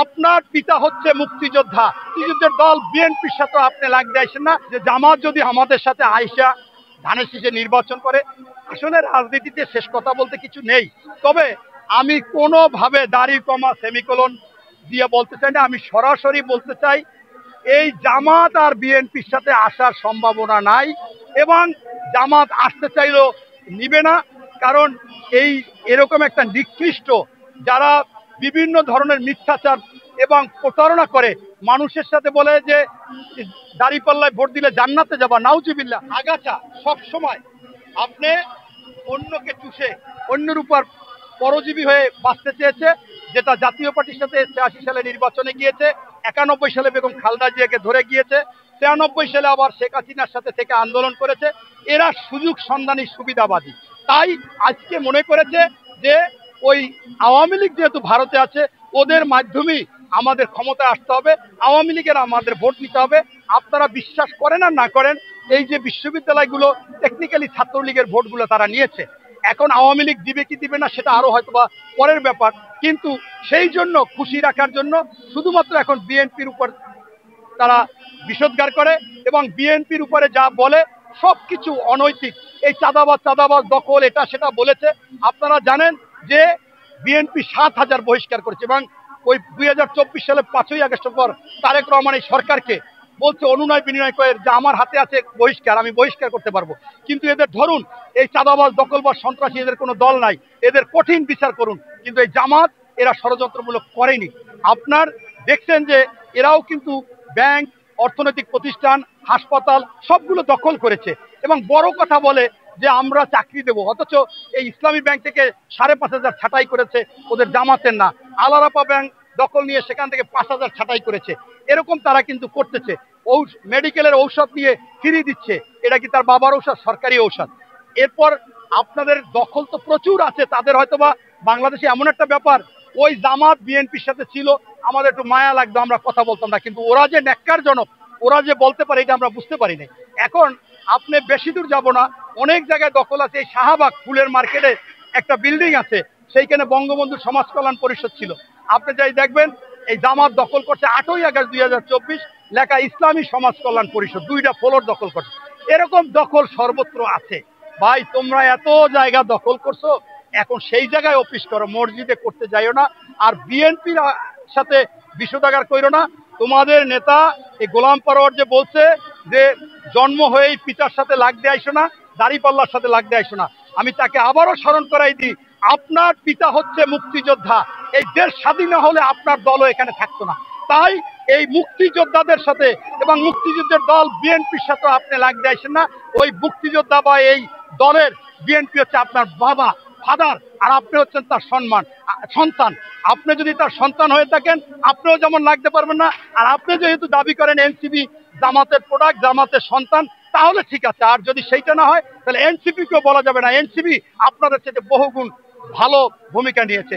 আপনার পিতা হচ্ছে মুক্তিযোদ্ধা, মুক্তিযুদ্ধের দল বিএনপির সাথে আপনি লাগতে আসেন না। যে জামাত যদি আমাদের সাথে আইসা ধানের শীষে নির্বাচন করে, আসলে রাজনীতিতে শেষ কথা বলতে কিছু নেই। তবে আমি কোনোভাবে দাড়ি কমা সেমিকোলন দিয়ে বলতে চাই না, আমি সরাসরি বলতে চাই এই জামাত আর বিএনপির সাথে আসার সম্ভাবনা নাই, এবং জামাত আসতে চাইলেও নিবে না। কারণ এই এরকম একটা নিকৃষ্ট, যারা বিভিন্ন ধরনের মিথ্যাচার এবং প্রতারণা করে, মানুষের সাথে বলে যে দাঁড়িপাল্লায় ভোট দিলে জান্নাতে যাবা, নাউজুবিল্লাহ। আগাছা সব সময় আপনি অন্যকে চুষে অন্যের উপর পরজীবী হয়ে বাঁচতে চেয়েছে, যেটা জাতীয় পার্টির সাথে ৮৬ সালে নির্বাচনে গিয়েছে, ৯১ সালে বেগম খালেদা জিয়াকে ধরে গিয়েছে, ৯৩ সালে আবার শেখ হাসিনার সাথে থেকে আন্দোলন করেছে। এরা সুযোগ সন্ধানী সুবিধাবাদী, তাই আজকে মনে করেছে যে ওই আওয়ামী লীগ যেহেতু ভারতে আছে, ওদের মাধ্যমেই আমাদের ক্ষমতায় আসতে হবে, আওয়ামী লীগের আমাদের ভোট নিতে হবে। আপনারা বিশ্বাস করেন আর না করেন, এই যে বিশ্ববিদ্যালয়গুলো টেকনিক্যালি ছাত্রলীগের ভোটগুলো তারা নিয়েছে, এখন আওয়ামী লীগ দিবে কি দিবে না সেটা আরো হয়তো বা পরের ব্যাপার, কিন্তু সেই জন্য খুশি রাখার জন্য শুধুমাত্র এখন বিএনপির উপর তারা বিষোদ্গার করে, এবং বিএনপির উপরে যা বলে সবকিছু অনৈতিক। এই চাঁদাবাজ দখল এটা সেটা বলেছে। আপনারা জানেন যে বিএনপি ৭,০০০ বহিষ্কার করেছে, এবং ওই ২০২৪ সালে ৫ই আগস্টের পর তারেক রহমান এই সরকারকে বলছে অনুনয় বিনয় করে যে আমার হাতে আছে বহিষ্কার, আমি বহিষ্কার করতে পারবো, কিন্তু এদের ধরুন এই চাঁদাবাজ দখলবাজ সন্ত্রাসী, এদের কোনো দল নাই, এদের কঠিন বিচার করুন। কিন্তু এই জামাত এরা ষড়যন্ত্রমূলক করেনি। আপনার দেখছেন যে এরাও কিন্তু ব্যাংক, অর্থনৈতিক প্রতিষ্ঠান, হাসপাতাল সবগুলো দখল করেছে, এবং বড় কথা বলে যে আমরা চাকরি দেব, অথচ এই ইসলামী ব্যাংক থেকে ৫,৫০০ ছাঁটাই করেছে, ওদের জামাতের না। আলারাপা ব্যাংক দখল নিয়ে সেখান থেকে ৫,০০০ ছাঁটাই করেছে। এরকম তারা কিন্তু করতেছে। মেডিকেলের ঔষধ নিয়ে ফ্রি দিচ্ছে, এটা কি তার বাবার ঔষধ? সরকারি ঔষধ। এরপর আপনাদের দখল তো প্রচুর আছে, তাদের হয়তোবা বাংলাদেশে এমন একটা ব্যাপার, ওই জামাত বিএনপির সাথে ছিল, আমাদের একটু মায়া লাগতো, আমরা কথা বলতাম না, কিন্তু ওরা যে ন্যাক্কারজনক, ওরা যে বলতে পারে, এটা আমরা বুঝতে পারি না। এখন আপনি বেশি দূর যাব না, অনেক জায়গায় দখল আছে। এই শাহবাগ ফুলের মার্কেটে একটা বিল্ডিং আছে, সেইখানে বঙ্গবন্ধু সমাজ কল্যাণ পরিষদ ছিল, আপনি যাই দেখবেন এই জামাত দখল করছে। ৮ই আগস্ট ২০২৪ লেখা ইসলামী সমাজ কল্যাণ পরিষদ, ২টা ফ্লোর দখল করছে। এরকম দখল সর্বত্র আছে। ভাই তোমরা এত জায়গা দখল করছো, এখন সেই জায়গায় অফিস করো, মসজিদে করতে যাইও না। আর বিএনপির সাথে বিষোদাগার কইরো না। তোমাদের নেতা এই গোলাম পরোয়ার যে বলছে যে জন্ম হয়েই পিতার সাথে লাগতে আইসো না, দাড়িপাল্লার সাথে লাগতে আইসো না, আমি তাকে আবারও স্মরণ করাই দিই, আপনার পিতা হচ্ছে মুক্তিযোদ্ধা। এই দেশ স্বাধীন না হলে আপনার দলও এখানে থাকতো না। তাই এই মুক্তিযোদ্ধাদের সাথে এবং মুক্তিযুদ্ধের দল বিএনপির সাথে আপনি লাগতে আসেন না। ওই মুক্তিযোদ্ধা বা এই দলের বিএনপি হচ্ছে আপনার বাবা, ফাদার, আর আপনি হচ্ছেন তার সন্তান। আপনি যদি তার সন্তান হয়ে থাকেন, আপনিও যেমন লাগতে পারবেন না। আর আপনি যেহেতু দাবি করেন এনসিপি জামাতের প্রোডাক্ট, জামাতের সন্তান, তাহলে ঠিক আছে। আর যদি সেইটা না হয়, তাহলে এনসিপি কেও বলা যাবে না, এনসিপি আপনাদের সাথে বহুগুণ ভালো ভূমিকা নিয়েছে।